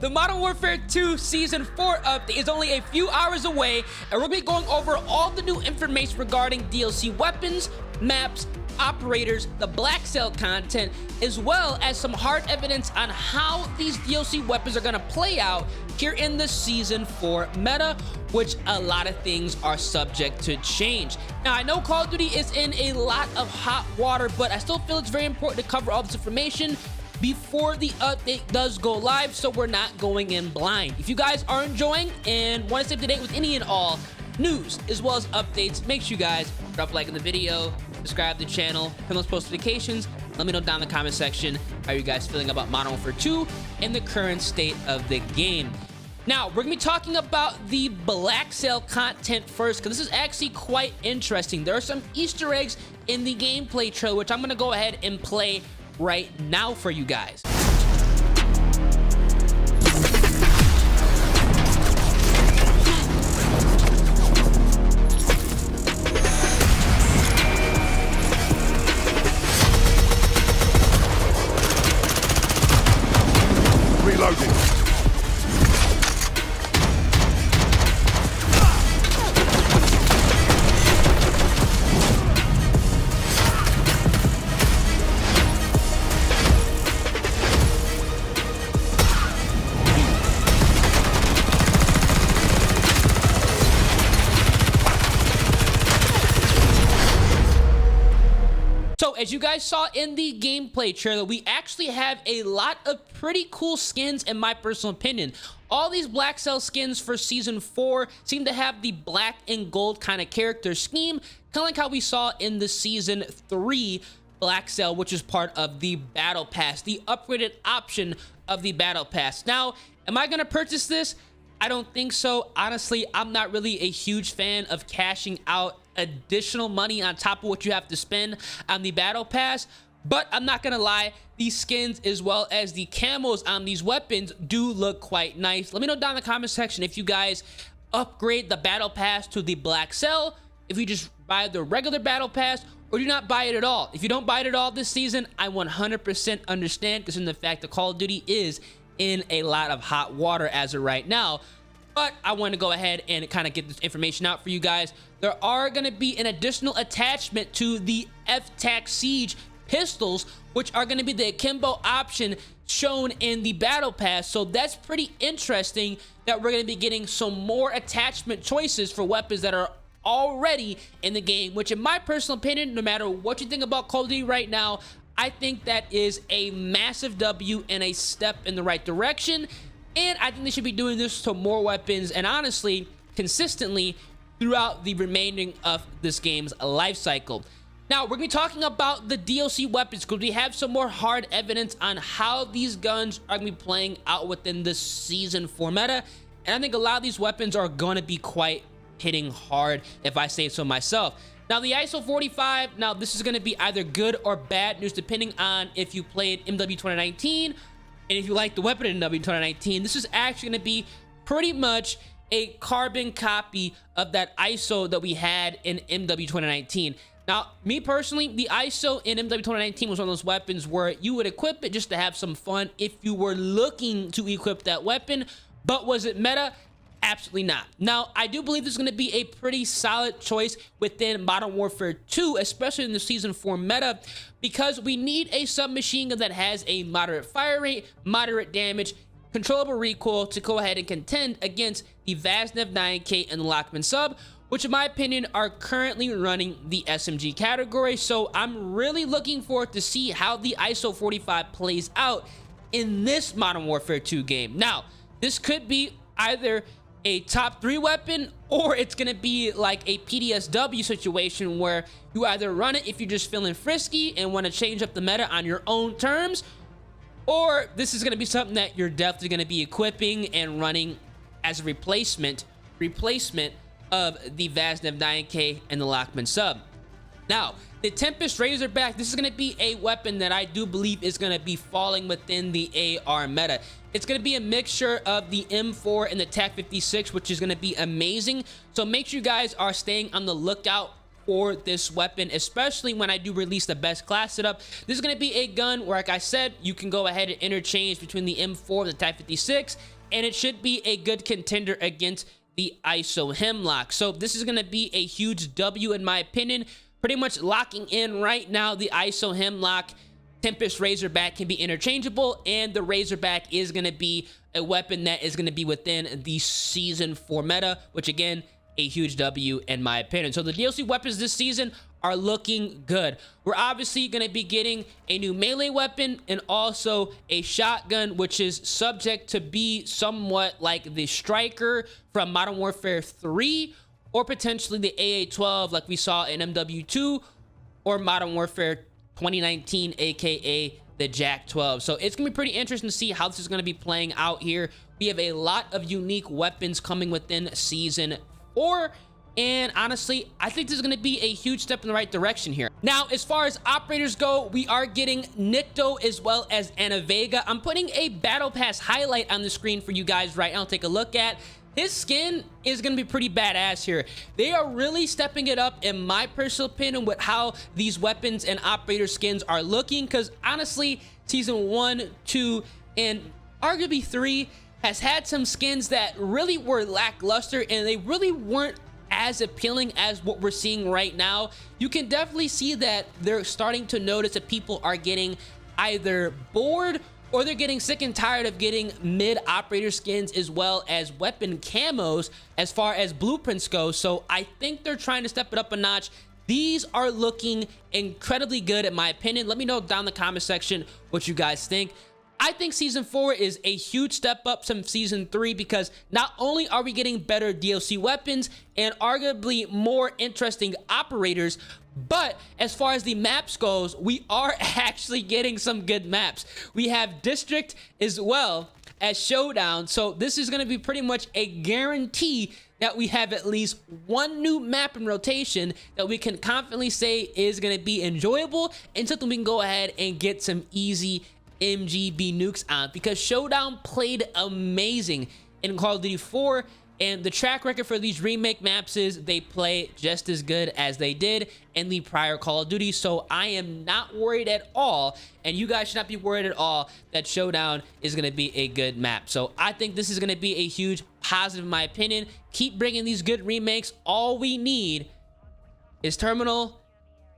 the Modern Warfare 2 Season 4 update is only a few hours away, and we're going to be going over all the new information regarding DLC weapons, maps, operators, the BlackCell content, as well as some hard evidence on how these DLC weapons are going to play out here in the Season 4 meta, which a lot of things are subject to change. Now, I know Call of Duty is in a lot of hot water, but I still feel it's very important to cover all this information before the update does go live, so we're not going in blind. If you guys are enjoying and want to stay up to date with any and all news as well as updates, make sure you guys drop a like in the video, subscribe to the channel, turn those post notifications. Let me know down in the comment section how you guys feeling about Modern Warfare 2 and the current state of the game. Now, we're gonna be talking about the BlackCell content first, because this is actually quite interesting. There are some Easter eggs in the gameplay trailer, which I'm gonna go ahead and play right now for you guys. Reloading. So, as you guys saw in the gameplay trailer, we actually have a lot of pretty cool skins in my personal opinion. All these BlackCell skins for Season 4 seem to have the black and gold kind of character scheme, kind of like how we saw in the Season 3 BlackCell, which is part of the Battle Pass, the upgraded option of the Battle Pass. Now, am I going to purchase this? I don't think so. Honestly, I'm not really a huge fan of cashing out additional money on top of what you have to spend on the Battle Pass, but I'm not gonna lie, these skins as well as the camos on these weapons do look quite nice. Let me know down in the comment section if you guys upgrade the Battle Pass to the BlackCell, if you just buy the regular Battle Pass, or do not buy it at all. If you don't buy it at all this season, I 100% understand, because in the fact that Call of Duty is in a lot of hot water as of right now. But I want to go ahead and kind of get this information out for you guys. There are going to be an additional attachment to the FTAC Siege pistols, which are going to be the akimbo option shown in the Battle Pass. So that's pretty interesting that we're going to be getting some more attachment choices for weapons that are already in the game, which in my personal opinion, no matter what you think about Call of Duty right now, I think that is a massive W and a step in the right direction. And I think they should be doing this to more weapons and honestly, consistently throughout the remaining of this game's life cycle. Now, we're going to be talking about the DLC weapons because we have some more hard evidence on how these guns are going to be playing out within the Season 4 meta. And I think a lot of these weapons are going to be quite hitting hard, if I say so myself. Now, the ISO 45, now this is going to be either good or bad news depending on if you played MW 2019. And if you like the weapon in MW 2019, this is actually going to be pretty much a carbon copy of that ISO that we had in MW 2019. Now, me personally, the ISO in MW 2019 was one of those weapons where you would equip it just to have some fun if you were looking to equip that weapon. But was it meta? Absolutely not. Now, I do believe this is going to be a pretty solid choice within Modern Warfare 2, especially in the Season 4 meta, because we need a submachine gun that has a moderate fire rate, moderate damage, controllable recoil to go ahead and contend against the Vaznev 9K and the Lockman sub, which in my opinion are currently running the SMG category. So I'm really looking forward to see how the ISO 45 plays out in this Modern Warfare 2 game. Now, this could be either a top 3 weapon, or it's gonna be like a PTSW situation where you either run it if you're just feeling frisky and want to change up the meta on your own terms, or this is gonna be something that you're definitely gonna be equipping and running as a replacement of the Vaznev 9K and the Lockman sub. Now, the Tempest Razorback, this is going to be a weapon that I do believe is going to be falling within the AR meta. It's going to be a mixture of the M4 and the TAC 56, which is going to be amazing. So make sure you guys are staying on the lookout for this weapon, especially when I do release the best class setup. This is going to be a gun where, like I said, you can go ahead and interchange between the M4 and the Type 56, and it should be a good contender against the ISO Hemlock. So this is going to be a huge W in my opinion, pretty much locking in right now. The ISO Hemlock Tempest Razorback can be interchangeable, and the Razorback is going to be a weapon that is going to be within the Season 4 meta, which again, a huge W in my opinion. So the DLC weapons this season are looking good. We're obviously going to be getting a new melee weapon and also a shotgun, which is subject to be somewhat like the Striker from Modern Warfare 3, or potentially the AA-12 like we saw in MW2 or Modern Warfare 2019, aka the JAK-12. So it's gonna be pretty interesting to see how this is gonna be playing out here. We have a lot of unique weapons coming within Season 4, and honestly, I think this is going to be a huge step in the right direction here. Now, as far as operators go, we are getting Nikto as well as Ana Vega. I'm putting a Battle Pass highlight on the screen for you guys right now to take a look at. His skin is going to be pretty badass here. They are really stepping it up, in my personal opinion, with how these weapons and operator skins are looking, because honestly, Season 1, 2, and arguably 3 has had some skins that really were lackluster, and they really weren't as appealing as what we're seeing right now. You can definitely see that they're starting to notice that people are getting either bored or they're getting sick and tired of getting mid operator skins as well as weapon camos as far as blueprints go. So I think they're trying to step it up a notch. These are looking incredibly good in my opinion. Let me know down in the comment section what you guys think. I think Season 4 is a huge step up from Season 3, because not only are we getting better DLC weapons and arguably more interesting operators, but as far as the maps goes, we are actually getting some good maps. We have District as well as Showdown, so this is going to be pretty much a guarantee that we have at least one new map in rotation that we can confidently say is going to be enjoyable and something we can go ahead and get some easy MGB nukes on, because Showdown played amazing in Call of Duty 4, and the track record for these remake maps is they play just as good as they did in the prior Call of Duty. So I am not worried at all, and you guys should not be worried at all, that Showdown is going to be a good map. So I think this is going to be a huge positive in my opinion. Keep bringing these good remakes. All we need is Terminal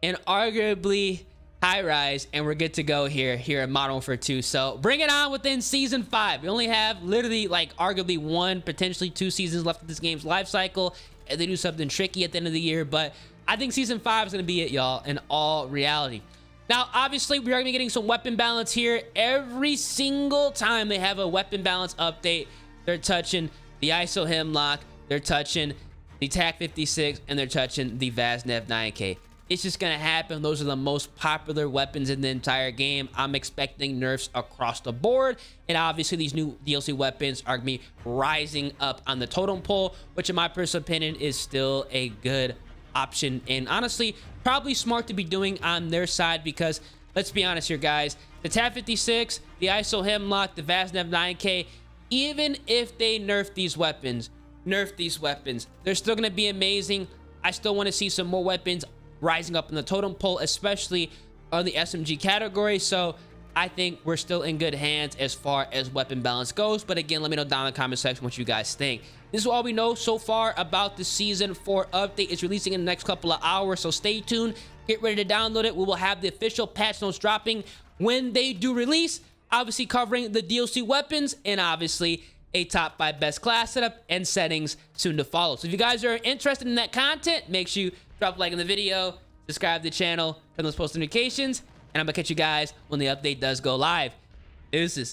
and arguably High Rise, and we're good to go here in Modern Warfare 2. So bring it on within Season 5. We only have literally like arguably 1, potentially 2 seasons left of this game's life cycle, and they do something tricky at the end of the year. But I think Season 5 is going to be it, y'all, in all reality. Now, obviously, we are going to be getting some weapon balance here. Every single time they have a weapon balance update, they're touching the ISO Hemlock, they're touching the TAC 56, and they're touching the Vaznev 9K. It's just gonna happen. Those are the most popular weapons in the entire game. I'm expecting nerfs across the board, and obviously these new DLC weapons are gonna be rising up on the totem pole, which in my personal opinion is still a good option, and honestly probably smart to be doing on their side, because let's be honest here, guys, the TAC 56, the ISO Hemlock, the Vaznev 9K, even if they nerf these weapons, they're still gonna be amazing. I still want to see some more weapons rising up in the totem pole, especially on the SMG category. So I think we're still in good hands as far as weapon balance goes. But again, let me know down in the comment section what you guys think. This is all we know so far about the Season 4 update. It's releasing in the next couple of hours, so stay tuned. Get ready to download it. We will have the official patch notes dropping when they do release, obviously covering the DLC weapons and obviously a top 5 best class setup and settings soon to follow. So if you guys are interested in that content, make sure you drop a like in the video, subscribe to the channel, turn those post notifications, and I'm gonna catch you guys when the update does go live. Deuces.